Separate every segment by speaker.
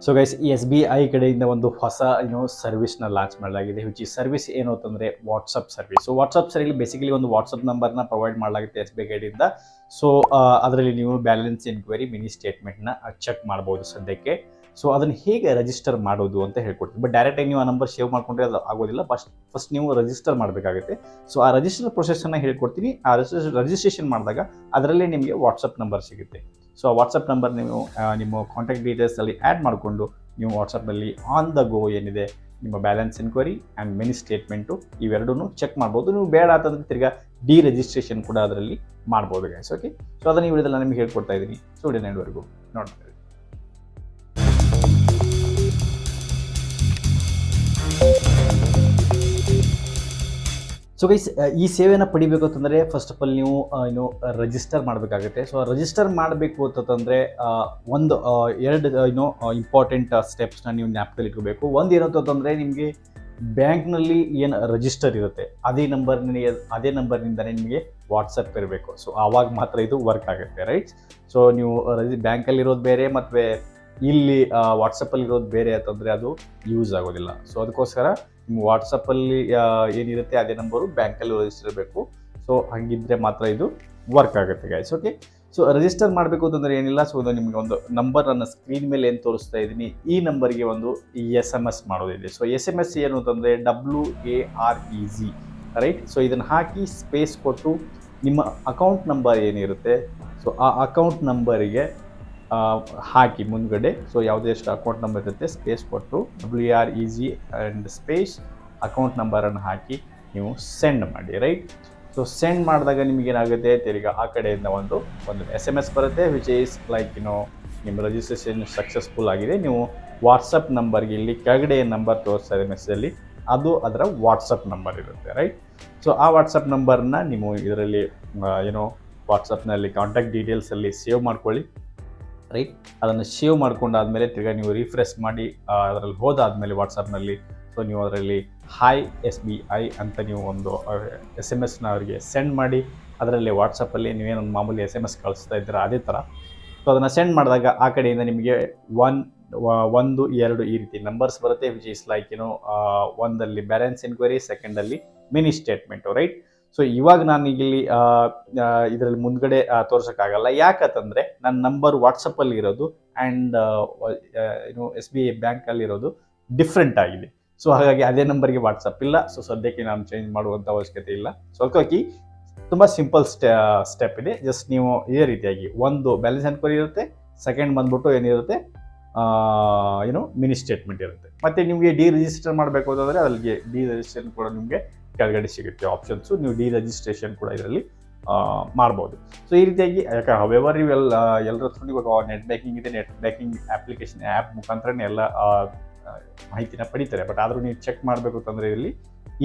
Speaker 1: So guys, ಈ SBI ಕಡೆಯಿಂದ ಒಂದು ಹೊಸ ಸರ್ವಿಸ್ನ ಲಾಂಚ್ ಮಾಡಲಾಗಿದೆ. ವಿಚ್ ಈ ಸರ್ವಿಸ್ ಏನು ಅಂತಂದರೆ WhatsApp service. So WhatsApp service basically ಒಂದು ವಾಟ್ಸಪ್ ನಂಬರ್ನ ಪ್ರೊವೈಡ್ ಮಾಡಲಾಗುತ್ತೆ SBI ಕಡೆಯಿಂದ. ಸೊ ಅದರಲ್ಲಿ ನೀವು ಬ್ಯಾಲೆನ್ಸ್ ಎನ್ಕ್ವೈರಿ ಮಿನಿ ಸ್ಟೇಟ್ಮೆಂಟ್ನ ಚೆಕ್ ಮಾಡ್ಬೋದು ಸದ್ಯಕ್ಕೆ. ಸೊ ಅದನ್ನು ಹೇಗೆ ರಿಜಿಸ್ಟರ್ ಮಾಡೋದು ಅಂತ ಹೇಳ್ಕೊಡ್ತೀನಿ. ಬಟ್ ಡೈರೆಕ್ಟಾಗಿ ನೀವು ಆ ನಂಬರ್ ಸೇವ್ ಮಾಡ್ಕೊಂಡ್ರೆ ಅದು ಆಗೋದಿಲ್ಲ. ಫಸ್ಟ್ ನೀವು ರಿಜಿಸ್ಟರ್ ಮಾಡಬೇಕಾಗುತ್ತೆ. ಸೊ ಆ ರಿಜಿಸ್ಟರ್ ಪ್ರೊಸೆಸನ್ನು ಹೇಳ್ಕೊಡ್ತೀನಿ. ಆ ರಿಜಿಸ್ಟ್ರೇಷನ್ ಮಾಡಿದಾಗ ಅದರಲ್ಲೇ ನಿಮಗೆ ವಾಟ್ಸಪ್ ನಂಬರ್ ಸಿಗುತ್ತೆ. ಸೊ ಆ ವಾಟ್ಸಪ್ ನಂಬರ್ ನೀವು ನಿಮ್ಮ ಕಾಂಟ್ಯಾಕ್ಟ್ ಡೀಟೇಲ್ಸಲ್ಲಿ ಆ್ಯಡ್ ಮಾಡಿಕೊಂಡು ನೀವು ವಾಟ್ಸಪ್ಪಲ್ಲಿ ಆನ್ ದ ಗೋ ಏನಿದೆ ನಿಮ್ಮ balance enquiry and mini statement ಇವೆರಡೂ ಚೆಕ್ ಮಾಡ್ಬೋದು. ನೀವು ಬೇಡ ಅಂತಂದರೆ ತಿರ್ಗಾ ರಿಜಿಸ್ಟ್ರೇಷನ್ ಕೂಡ ಅದರಲ್ಲಿ ಮಾಡ್ಬೋದು ಗೈಸ್. ಓಕೆ, ಸೊ ಅದನ್ನು ಈ ವಿಡಿಯೋದಲ್ಲಿ ನಿಮಗೆ ಹೇಳ್ಕೊಡ್ತಾ ಇದ್ದೀನಿ. ಸೊ ವಿಡಿಯೋ ಎಂಡ್ವರೆಗೂ ನೋಡ್ತಾ ಇದ್ದೀನಿ. ಸೊ ಗೈಸ್, ಈ ಸೇವೆನ ಪಡಿಬೇಕು ಅಂತಂದರೆ ಫಸ್ಟ್ ಆಫ್ ಆಲ್ ನೀವು ರಿಜಿಸ್ಟರ್ ಮಾಡಬೇಕಾಗುತ್ತೆ. ಸೊ ರಿಜಿಸ್ಟರ್ ಮಾಡಬೇಕು ಅಂತಂದರೆ ಎರಡು ಇಂಪಾರ್ಟೆಂಟ್ ಸ್ಟೆಪ್ಸ್ನ ನೀವು ಜ್ಞಾಪಕದಲ್ಲಿ ಇಟ್ಕೋಬೇಕು. ಒಂದು ಏನು ಅಂತಂದರೆ ನಿಮಗೆ ಬ್ಯಾಂಕ್ನಲ್ಲಿ ಏನು ರಿಜಿಸ್ಟರ್ ಇರುತ್ತೆ ಅದೇ ನಂಬರ್ನಿಂದನೇ ನಿಮಗೆ ವಾಟ್ಸಪ್ ಇರಬೇಕು. ಸೊ ಆವಾಗ ಮಾತ್ರ ಇದು ವರ್ಕ್ ಆಗುತ್ತೆ, ರೈಟ್? ಸೊ ನೀವು ಬ್ಯಾಂಕಲ್ಲಿರೋದು ಬೇರೆ ಮತ್ತು ಇಲ್ಲಿ ವಾಟ್ಸಪ್ಪಲ್ಲಿರೋದು ಬೇರೆ ಅಂತಂದರೆ ಅದು ಯೂಸ್ ಆಗೋದಿಲ್ಲ. ಸೊ ಅದಕ್ಕೋಸ್ಕರ ನಿಮ್ಮ ವಾಟ್ಸಪ್ಪಲ್ಲಿ ಏನಿರುತ್ತೆ ಅದೇ ನಂಬರು ಬ್ಯಾಂಕಲ್ಲಿ ರಿಜಿಸ್ಟರ್ ಇರಬೇಕು. ಸೊ ಹಾಗಿದ್ದರೆ ಮಾತ್ರ ಇದು ವರ್ಕ್ ಆಗುತ್ತೆ ಗೈಸ್. ಓಕೆ, ಸೊ ರಿಜಿಸ್ಟರ್ ಮಾಡಬೇಕು ಅಂತಂದರೆ ಏನಿಲ್ಲ. ಸೊ ನಿಮಗೆ ಒಂದು ನಂಬರ್ ನನ್ನ ಸ್ಕ್ರೀನ್ ಮೇಲೆ ಏನು ತೋರಿಸ್ತಾ ಇದ್ದೀನಿ, ಈ ನಂಬರ್ಗೆ ಒಂದು SMS ಮಾಡೋದಿದೆ. ಸೊ SMS ಏನು ಅಂತಂದರೆ WAREG, ರೈಟ್? ಸೊ ಇದನ್ನು ಹಾಕಿ ಸ್ಪೇಸ್ ಕೊಟ್ಟು ನಿಮ್ಮ ಅಕೌಂಟ್ ನಂಬರ್ ಏನಿರುತ್ತೆ ಸೊ ಆ ಅಕೌಂಟ್ ನಂಬರಿಗೆ ಹಾಕಿ ಮುಂದ್ಗಡೆ. ಸೊ ಯಾವುದೇ ಎಷ್ಟು ಅಕೌಂಟ್ ನಂಬರ್ ಇರುತ್ತೆ ಸ್ಪೇಸ್ ಕೊಟ್ಟು WAREG ಆ್ಯಂಡ್ ಸ್ಪೇಸ್ ಅಕೌಂಟ್ ನಂಬರನ್ನು ಹಾಕಿ ನೀವು ಸೆಂಡ್ ಮಾಡಿ, ರೈಟ್? ಸೊ ಸೆಂಡ್ ಮಾಡಿದಾಗ ನಿಮಗೇನಾಗುತ್ತೆ, ತಿರ್ಗಿ ಆ ಕಡೆಯಿಂದ ಒಂದು SMS ಬರುತ್ತೆ ವಿಚ್ ಈಸ್ ಲೈಕ್ ನಿಮ್ಮ ರಿಜಿಸ್ಟ್ರೇಷನ್ ಸಕ್ಸಸ್ಫುಲ್ ಆಗಿದೆ. ನೀವು ವಾಟ್ಸಪ್ ನಂಬರ್ಗೆ ಇಲ್ಲಿ ಕೆಳಗಡೆ ನಂಬರ್ ತೋರಿಸ್ತಾ ಇದೆ ಮೆಸೇಜಲ್ಲಿ, ಅದು ಅದರ ವಾಟ್ಸಪ್ ನಂಬರ್ ಇರುತ್ತೆ, ರೈಟ್? ಸೊ ಆ ವಾಟ್ಸಪ್ ನಂಬರ್ನ ನೀವು ಇದರಲ್ಲಿ ವಾಟ್ಸಪ್ನಲ್ಲಿ ಕಾಂಟ್ಯಾಕ್ಟ್ ಡೀಟೇಲ್ಸಲ್ಲಿ ಸೇವ್ ಮಾಡ್ಕೊಳ್ಳಿ, ರೈಟ್? ಅದನ್ನು ಸೇವ್ ಮಾಡ್ಕೊಂಡಾದ್ಮೇಲೆ ತಿರ್ಗಿ ನೀವು ರಿಫ್ರೆಶ್ ಮಾಡಿ ಅದರಲ್ಲಿ ಹೋದಾದ್ಮೇಲೆ ವಾಟ್ಸಪ್ನಲ್ಲಿ ಸೊ ನೀವು ಅದರಲ್ಲಿ ಹಾಯ್ SBI ಅಂತ ನೀವು ಒಂದು SMS ಅವರಿಗೆ ಸೆಂಡ್ ಮಾಡಿ. ಅದರಲ್ಲಿ ವಾಟ್ಸಪ್ಪಲ್ಲಿ ನೀವೇನೊಂದು ಮಾಮೂಲಿ SMS ಕಳಿಸ್ತಾ ಇದ್ದೀರ ಅದೇ ಥರ. ಸೊ ಅದನ್ನು ಸೆಂಡ್ ಮಾಡಿದಾಗ ಆ ಕಡೆಯಿಂದ ನಿಮಗೆ 1, 2 ಈ ರೀತಿ ನಂಬರ್ಸ್ ಬರುತ್ತೆ ವಿಚ್ ಈಸ್ ಲೈಕ್ ಒಂದಲ್ಲಿ ಬ್ಯಾಲೆನ್ಸ್ ಎನ್ಕ್ವೈರಿ, ಸೆಕೆಂಡಲ್ಲಿ ಮಿನಿ ಸ್ಟೇಟ್ಮೆಂಟು, ರೈಟ್? ಸೊ ಇವಾಗ ನಾನು ಇಲ್ಲಿ ಇದರಲ್ಲಿ ಮುಂದ್ಗಡೆ ತೋರ್ಸೋಕ್ಕಾಗಲ್ಲ. ಯಾಕಂತಂದರೆ ನನ್ನ ನಂಬರ್ ವಾಟ್ಸಪ್ಪಲ್ಲಿ ಇರೋದು ಆ್ಯಂಡ್ SBI ಬ್ಯಾಂಕಲ್ಲಿರೋದು ಡಿಫ್ರೆಂಟ್ ಆಗಿದೆ. ಸೊ ಹಾಗಾಗಿ ಅದೇ ನಂಬರ್ಗೆ ವಾಟ್ಸಪ್ ಇಲ್ಲ. ಸೊ ಸದ್ಯಕ್ಕೆ ನಾನು ಚೇಂಜ್ ಮಾಡುವಂಥ ಅವಶ್ಯಕತೆ ಇಲ್ಲ. ಸೊ ಅದಕ್ಕಾಗಿ ತುಂಬ ಸಿಂಪಲ್ ಸ್ಟೆಪ್ ಇದೆ. ಜಸ್ಟ್ ನೀವು ಇದೇ ರೀತಿಯಾಗಿ ಒಂದು ಬ್ಯಾಲೆನ್ಸ್ ಎನ್ಕ್ವೈರಿ ಇರುತ್ತೆ, ಸೆಕೆಂಡ್ ಬಂದ್ಬಿಟ್ಟು ಏನಿರುತ್ತೆ ಮಿನಿ ಸ್ಟೇಟ್ಮೆಂಟ್ ಇರುತ್ತೆ. ಮತ್ತು ನಿಮಗೆ ರಿಜಿಸ್ಟರ್ ಮಾಡಬೇಕು ಅಂತಂದರೆ ಅಲ್ಲಿಗೆ ರಿಜಿಸ್ಟ್ರೇಷನ್ ಕೂಡ ನಿಮಗೆ ಕೆಳಗಡೆ ಸಿಗುತ್ತೆ ಆಪ್ಷನ್ಸು. ನೀವು ರಿಜಿಸ್ಟ್ರೇಷನ್ ಕೂಡ ಇದರಲ್ಲಿ ಮಾಡ್ಬೋದು. ಸೊ ಈ ರೀತಿಯಾಗಿ ಯಾಕೆ ಹವೆವರ್ ಎಲ್ಲರ ಹತ್ರ ಇವಾಗ ನೆಟ್ ಬ್ಯಾಂಕಿಂಗ್ ಇದೆ, ನೆಟ್ ಬ್ಯಾಂಕಿಂಗ್ ಅಪ್ಲಿಕೇಶನ್ ಆ್ಯಪ್ ಮುಖಾಂತರನೇ ಎಲ್ಲ ಮಾಹಿತಿನ ಪಡಿತಾರೆ. ಬಟ್ ಆದರೂ ನೀವು ಚೆಕ್ ಮಾಡಬೇಕು ಅಂತಂದರೆ ಇಲ್ಲಿ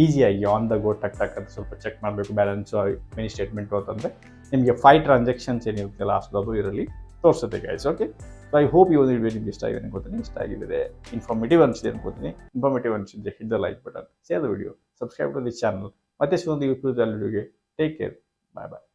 Speaker 1: ಈಸಿಯಾಗಿ ಆನ್ ದ ಗೋ ಟಕ್ ಅಂತ ಸ್ವಲ್ಪ ಚೆಕ್ ಮಾಡಬೇಕು ಬ್ಯಾಲೆನ್ಸು ಮಿನಿ ಸ್ಟೇಟ್ಮೆಂಟು ಅಂತಂದರೆ ನಿಮಗೆ 5 ಟ್ರಾನ್ಸಾಕ್ಷನ್ಸ್ ಏನಿರುತ್ತೆ ಲಾಸ್ಟ್ ಅದು ಇದರಲ್ಲಿ ತೋರಿಸುತ್ತೆ guys. Okay, so I hope ಈ ಒಂದು ವಿಡಿಯೋ ನಿಮ್ಗೆ ಇಷ್ಟ ಆಗಿದೆ ಅನ್ಕೋತೀನಿ. ಇಷ್ಟ ಆಗಿದೆ, ಇನ್ಫಾರ್ಮೇಟಿವ್ ಅನಿಸಿದೆ ಅನ್ಕೋತೀನಿ. ಇನ್ಫಾರ್ಮೇಟಿವ್ ಅನಿಸಿದ್ರೆ hit the like button, share the video, subscribe to the channel. ಮತ್ತೆ ಸಿಗೋದು ಯೂಟ್ಯೂಬ್ ವಿಡಿಯೋಗೆ. ಟೇಕ್ ಕೇರ್, ಬಾಯ್ ಬಾಯ್.